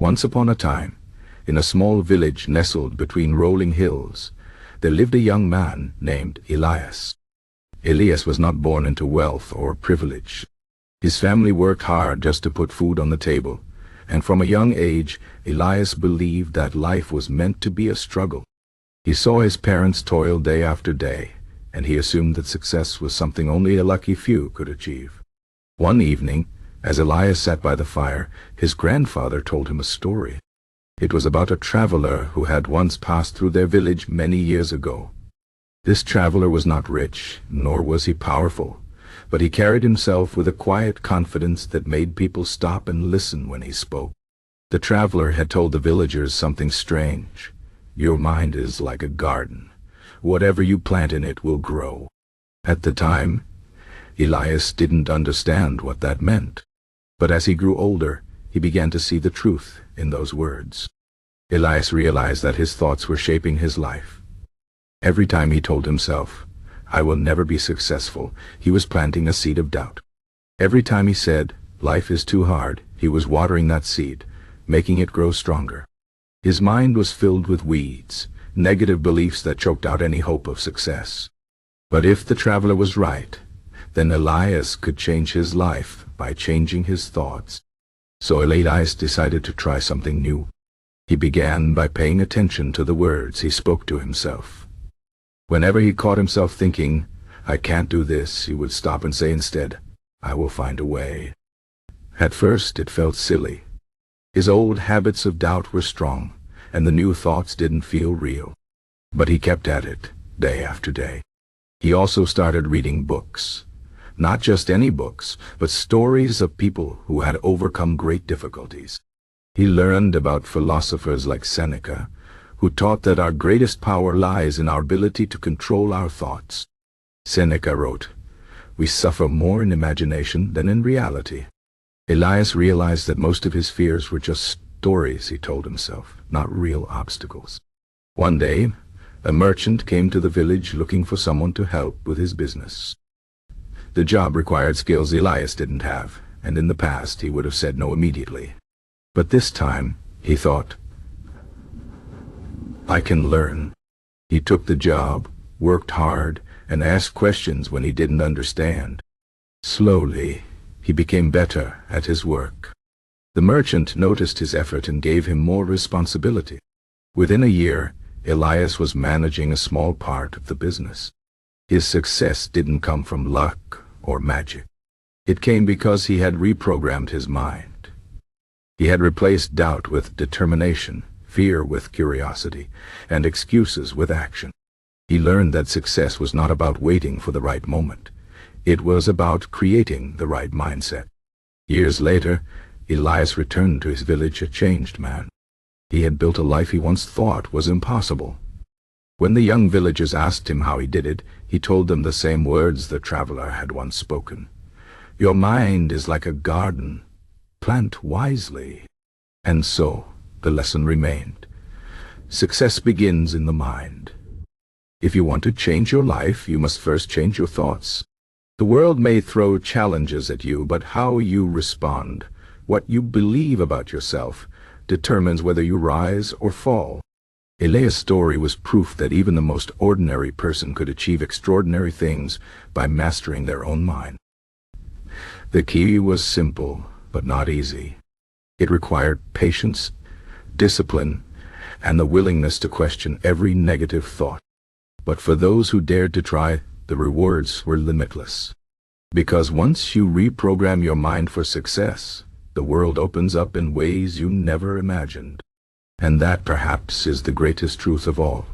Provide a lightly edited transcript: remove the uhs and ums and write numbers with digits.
Once upon a time, in a small village nestled between rolling hills, there lived a young man named Elias. Elias was not born into wealth or privilege. His family worked hard just to put food on the table, and from a young age, Elias believed that life was meant to be a struggle. He saw his parents toil day after day, and he assumed that success was something only a lucky few could achieve. One evening, as Elias sat by the fire, his grandfather told him a story. It was about a traveler who had once passed through their village many years ago. This traveler was not rich, nor was he powerful, but he carried himself with a quiet confidence that made people stop and listen when he spoke. The traveler had told the villagers something strange. Your mind is like a garden. Whatever you plant in it will grow. At the time, Elias didn't understand what that meant. But as he grew older, he began to see the truth in those words. Elias realized that his thoughts were shaping his life. Every time he told himself, "I will never be successful," he was planting a seed of doubt. Every time he said, "Life is too hard," he was watering that seed, making it grow stronger. His mind was filled with weeds, negative beliefs that choked out any hope of success. But if the traveler was right, then Elias could change his life by changing his thoughts. So Elias decided to try something new. He began by paying attention to the words he spoke to himself. Whenever he caught himself thinking, "I can't do this," he would stop and say instead, "I will find a way." At first it felt silly. His old habits of doubt were strong, and the new thoughts didn't feel real. But he kept at it, day after day. He also started reading books. Not just any books, but stories of people who had overcome great difficulties. He learned about philosophers like Seneca, who taught that our greatest power lies in our ability to control our thoughts. Seneca wrote, "We suffer more in imagination than in reality." Elias realized that most of his fears were just stories he told himself, not real obstacles. One day, a merchant came to the village looking for someone to help with his business. The job required skills Elias didn't have, and in the past he would have said no immediately. But this time, he thought, "I can learn." He took the job, worked hard, and asked questions when he didn't understand. Slowly, he became better at his work. The merchant noticed his effort and gave him more responsibility. Within a year, Elias was managing a small part of the business. His success didn't come from luck or magic. It came because he had reprogrammed his mind. He had replaced doubt with determination, fear with curiosity, and excuses with action. He learned that success was not about waiting for the right moment. It was about creating the right mindset. Years later, Elias returned to his village a changed man. He had built a life he once thought was impossible. When the young villagers asked him how he did it, he told them the same words the traveler had once spoken. "Your mind is like a garden. Plant wisely." And so, the lesson remained. Success begins in the mind. If you want to change your life, you must first change your thoughts. The world may throw challenges at you, but how you respond, what you believe about yourself, determines whether you rise or fall. Elias' story was proof that even the most ordinary person could achieve extraordinary things by mastering their own mind. The key was simple, but not easy. It required patience, discipline, and the willingness to question every negative thought. But for those who dared to try, the rewards were limitless. Because once you reprogram your mind for success, the world opens up in ways you never imagined. And that perhaps is the greatest truth of all.